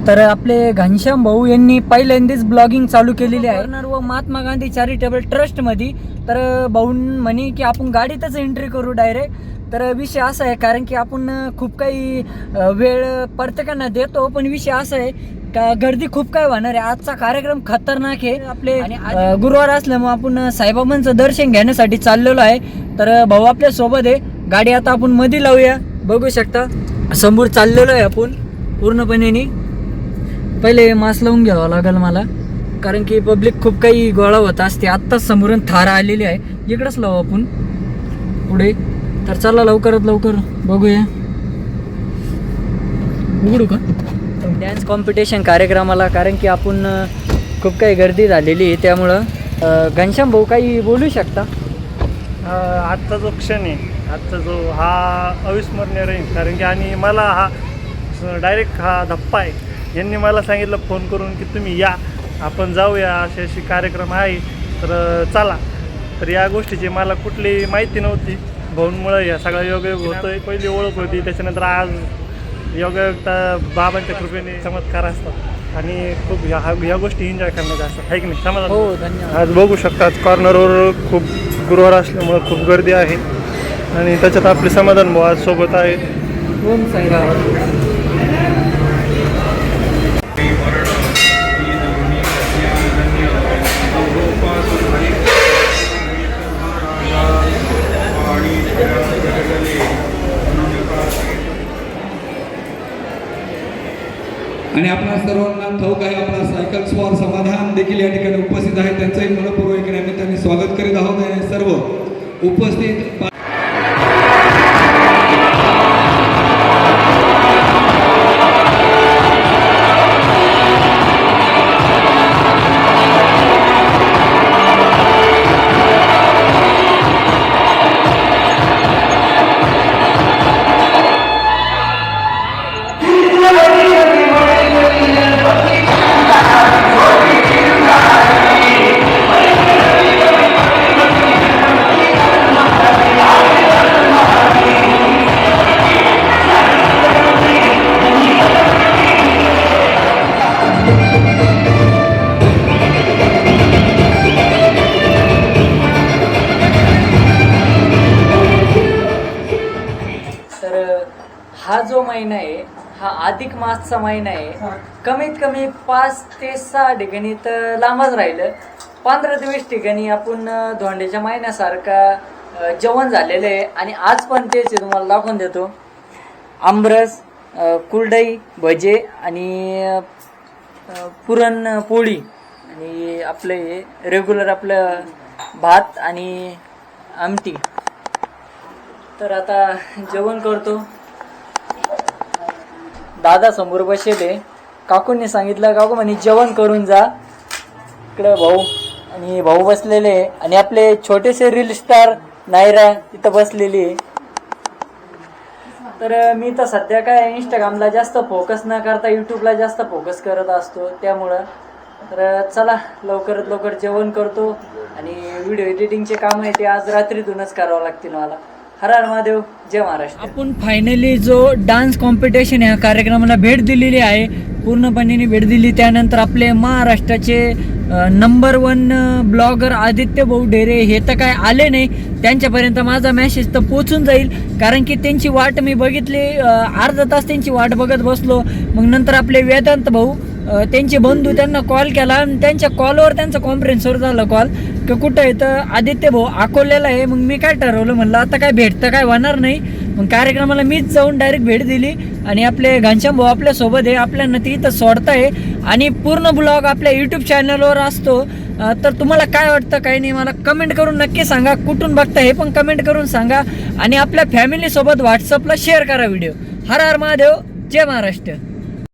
तर आपले घनश्याम भाऊ यांनी पहिल्यांदाच ब्लॉगिंग चालू केलेली आहे व महात्मा गांधी चॅरिटेबल ट्रस्टमध्ये. तर भाऊ म्हणे की आपण गाडीतच एंट्री करू डायरेक्ट. तर विषय असा आहे, कारण की आपण खूप काही वेळ प्रत्येकांना देतो, पण विषय असा आहे का गर्दी खूप काय होणार आहे. आजचा कार्यक्रम खतरनाक आहे आपले आणि गुरुवार असल्यामुळे आपण साईबाबांचं दर्शन घेण्यासाठी चाललेलो आहे. तर भाऊ आपल्या सोबत आहे. गाडी आता आपण मध्ये लावूया. बघू शकता समोर चाललेलो आहे आपण पूर्णपणे. पहिले मास्क लावून घ्यावा लागेल मला, कारण की पब्लिक खूप काही गोळा होत असते. आत्ताच समोरून थार आलेली आहे, इकडंच लावू आपण पुढे. तर चला लवकरात लवकर बघूया. उघडू का डॅन्स कॉम्पिटिशन कार्यक्रमाला, कारण की आपण खूप काही गर्दी झालेली आहे. त्यामुळं घनश्याम भाऊ काही बोलू शकता. आजचा जो क्षण आहे, आजचा जो हा अविस्मरणीय राहील, कारण की आणि मला हा डायरेक्ट हा धप्पा आहे. यांनी मला सांगितलं फोन करून की तुम्ही या, आपण जाऊया, अशी अशी कार्यक्रम आहे, तर चला. तर या गोष्टीची मला कुठली माहिती नव्हती. भाऊंमुळं या सगळा योगायोग होतोय. पहिली ओळख होती, त्याच्यानंतर आज योगायोगता बाबांच्या कृपेने चमत्कार असतात आणि खूप ह्या गोष्टी एन्जॉय करण्याच्या असतात, आहे की नाही? समाधान. हो, धन्यवाद. आज बघू शकतात कॉर्नरवर खूप गुरुवार असल्यामुळं खूप गर्दी आहे आणि त्याच्यात आपले समाधान भाऊ आज सोबत आहेत. ओम साईराम. आणि आपल्या सर्वांना ठाऊक आहे, आपला सायकल स्वार समाधान देखील या ठिकाणी उपस्थित आहे. त्यांचंही मनपूर्वक निमित्ताने स्वागत करीत आहोत. आणि सर्व उपस्थित हा जो महिना आहे हा अधिक मासचा महिना आहे. कमीत कमी 5 ते 6 ठिकाणी तर लांबच राहिलं. 15 ते 20 ठिकाणी आपण धोंड्याच्या महिन्यासारखा जेवण झालेलं आहे. आणि आज पण तेच आहे, तुम्हाला दाखवून देतो. आमरस, कुरडई, भजे आणि पुरणपोळी आणि आपलं हे रेग्युलर आपलं भात आणि आमटी. तर आता जेवण करतो. दादा समोर बसले. काकूंनी सांगितलं, काकू म्हणे जेवण करून जा. इकडे भाऊ आणि भाऊ बसलेले आणि आपले छोटेसे रील स्टार नायरा तिथं बसलेली आहे. तर मी तर सध्या काय इंस्टाग्रामला जास्त फोकस न करता यूट्यूबला जास्त फोकस करत असतो. त्यामुळं तर चला लवकरात लवकर जेवण करतो. आणि व्हिडिओ एडिटिंगचे काम आहे ते आज रात्रीतूनच करावं लागतील मला. हर हर महादेव, जय महाराष्ट्र. आपण फायनली जो डान्स कॉम्पिटिशन या कार्यक्रमाला भेट दिलेली आहे, पूर्णपणे भेट दिली. त्यानंतर आपले महाराष्ट्राचे नंबर 1 ब्लॉगर आदित्य भाऊ ढेरे हे तर काय आले नाही. त्यांच्यापर्यंत माझा मेसेज तर पोचून जाईल, कारण की त्यांची वाट मी बघितली. अर्धा तास त्यांची वाट बघत बसलो. मग नंतर आपले वेदांत भाऊ त्यांचे बंधू त्यांना कॉल केला आणि त्यांच्या कॉलवर त्यांचा कॉन्फरन्सवर झाला कॉल की कुठं आहे. तर आदित्य भाऊ अकोल्याला आहे. मग मी काय ठरवलं, म्हणलं आता काय भेट तर काय होणार नाही. मग कार्यक्रमाला मीच जाऊन डायरेक्ट भेट दिली. आणि आपले घनश्याम भाऊ आपल्या सोबत आहे, आपल्याला ती इथं सोडताय. आणि पूर्ण ब्लॉग आपल्या यूट्यूब चॅनलवर असतो. तर तुम्हाला काय वाटतं काही नाही मला कमेंट करून नक्की सांगा. कुठून बघता हे पण कमेंट करून सांगा. आणि आपल्या फॅमिलीसोबत व्हॉट्सअपला शेअर करा व्हिडिओ. हर हर महादेव, जय महाराष्ट्र.